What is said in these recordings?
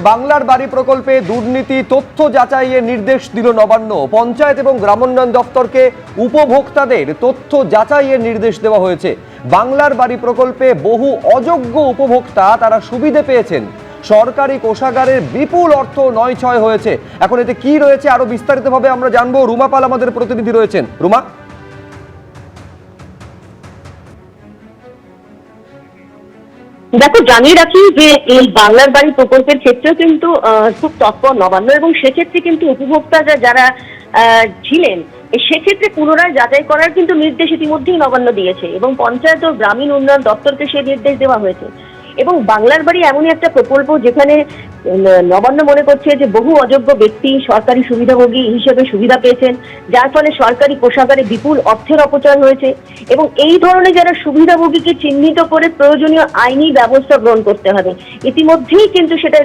বাংলার বাড়ি প্রকল্পে দুর্নীতি তথ্য যাচাইয়ের নির্দেশ দিল নবান্ন। পঞ্চায়েত এবং গ্রামোন্নয়ন দপ্তরকে উপভোক্তাদের তথ্য যাচাইয়ের নির্দেশ দেওয়া হয়েছে। বাংলার বাড়ি প্রকল্পে বহু অযোগ্য উপভোক্তা তারা সুবিধে পেয়েছেন। সরকারি কোষাগারের বিপুল অর্থ নয়ছয় হয়েছে। এখন এতে কি রয়েছে আরো বিস্তারিতভাবে আমরা জানবো। রুমা পাল আমাদের প্রতিনিধি রয়েছেন। রুমা, দেখো, জানিয়ে রাখি যে এই বাংলার বাড়ি প্রকল্পের ক্ষেত্রে কিন্তু খুব তৎপর নবান্ন, এবং সেক্ষেত্রে কিন্তু উপভোক্তা যারা ছিলেন সেক্ষেত্রে পুনরায় যাচাই করার কিন্তু নির্দেশ ইতিমধ্যেই নবান্ন দিয়েছে, এবং পঞ্চায়েত ও গ্রামীণ উন্নয়ন দপ্তরকে সেই নির্দেশ দেওয়া হয়েছে। এবং বাংলার বাড়ি এমনই একটা প্রকল্প যেখানে নবান্ন মনে করছে যে বহু অযোগ্য ব্যক্তি সরকারি সুবিধাভোগী হিসেবে সুবিধা পেয়েছেন, যার ফলে সরকারি কোষাগারে বিপুল অর্থের অপচয় হয়েছে। এবং এই ধরনের যারা সুবিধাভোগীকে চিহ্নিত করে প্রয়োজনীয় আইনি ব্যবস্থা গ্রহণ করতে হবে। ইতিমধ্যেই কিন্তু সেটা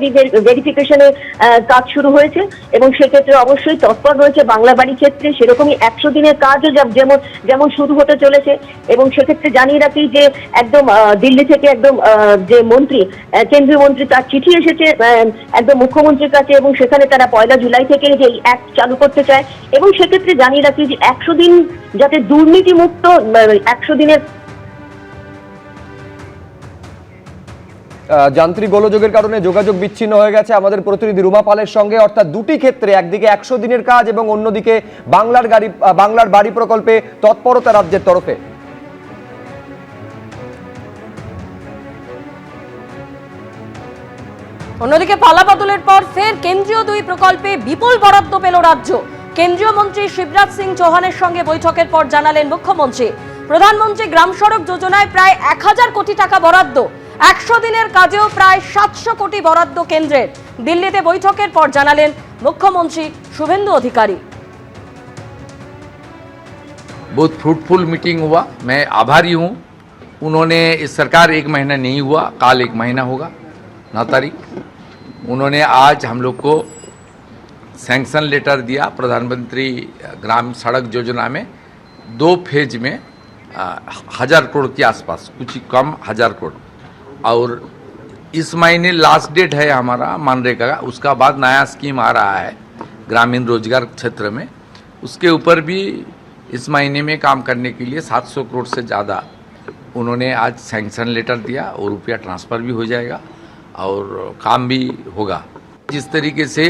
ভেরিফিকেশনের কাজ শুরু হয়েছে, এবং সেক্ষেত্রে অবশ্যই তৎপর রয়েছে বাংলা বাড়ি ক্ষেত্রে। সেরকমই 100 দিনের কাজও যেমন শুরু হতে চলেছে। এবং সেক্ষেত্রে জানিয়ে রাখি যে একদম দিল্লি থেকে একদম যে মন্ত্রী, কেন্দ্রীয় মন্ত্রী, তার চিঠি এসেছে একদম মুখ্যমন্ত্রীর কাছে, এবং সেখানে তারা 1 জুলাই থেকে যে এই অ্যাক্ট চালু করতে চায়। এবং সেক্ষেত্রে জানিয়ে রাখি যে 100 দিন যাতে দুর্নীতি মুক্ত 100 দিনের যান্ত্রিক গোলযোগের কারণে যোগাযোগ বিচ্ছিন্ন হয়ে গেছে আমাদের প্রতিনিধি রুমা পালের সঙ্গে। অর্থাৎ দুটি ক্ষেত্রে, একদিকে 100 দিনের কাজ এবং অন্যদিকে বাংলার বাড়ি প্রকল্পে তৎপরতা রাজ্যের তরফে। অন্যদিকে পালাবদলের পর ফের কেন্দ্রীয় 2 প্রকল্পে বিপুল বরাদ্দ পেল রাজ্য। কেন্দ্রীয় মন্ত্রী শিবরাজ সিং চৌহানের সঙ্গে বৈঠকের পর জানালেন মুখ্যমন্ত্রী, প্রধানমন্ত্রী গ্রাম সড়ক যোজনায় প্রায় 1000 কোটি টাকা বরাদ্দ। 100 দিনের কাজেও প্রায় 700 কোটি বরাদ্দ কেন্দ্রের। দিল্লিতে বৈঠকের পর জানালেন মুখ্যমন্ত্রী শুভেন্দু অধিকারী। बहुत फ्रूटफुल मीटिंग हुआ। मैं आभारी हूँ। उन्होंने, इस सरकार 1 महीना नहीं हुआ, काल 1 महीना होगा 9 तारीख। उन्होंने आज हम लोग को सैंक्शन लेटर दिया प्रधानमंत्री ग्राम सड़क योजना में 2 फेज में 1000 करोड़ के आसपास, कुछ ही कम 1000 करोड़। और इस महीने लास्ट डेट है हमारा मनरेगा का। उसका बाद नया स्कीम आ रहा है ग्रामीण रोजगार क्षेत्र में, उसके ऊपर भी इस महीने में काम करने के लिए 700 करोड़ से ज़्यादा उन्होंने आज सैंक्शन लेटर दिया, और रुपया ट्रांसफ़र भी हो जाएगा और काम भी होगा। जिस तरीके से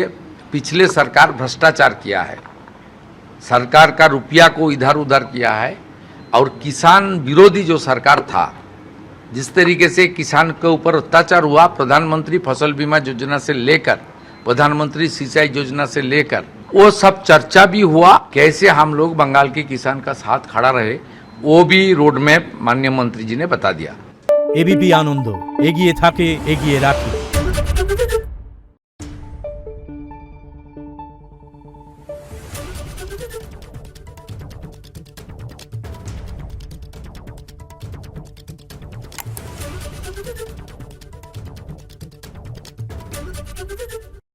पिछले सरकार भ्रष्टाचार किया है, सरकार का रुपया को इधर उधर किया है, और किसान विरोधी जो सरकार था, जिस तरीके से किसान के ऊपर अत्याचार हुआ, प्रधानमंत्री फसल बीमा योजना से लेकर प्रधानमंत्री सिंचाई योजना से लेकर वो सब चर्चा भी हुआ। कैसे हम लोग बंगाल के किसान का साथ खड़ा रहे, वो भी रोड मैप माननीय मंत्री जी ने बता दिया। एबीपी आनंद एगिए थाके एगिए राखे।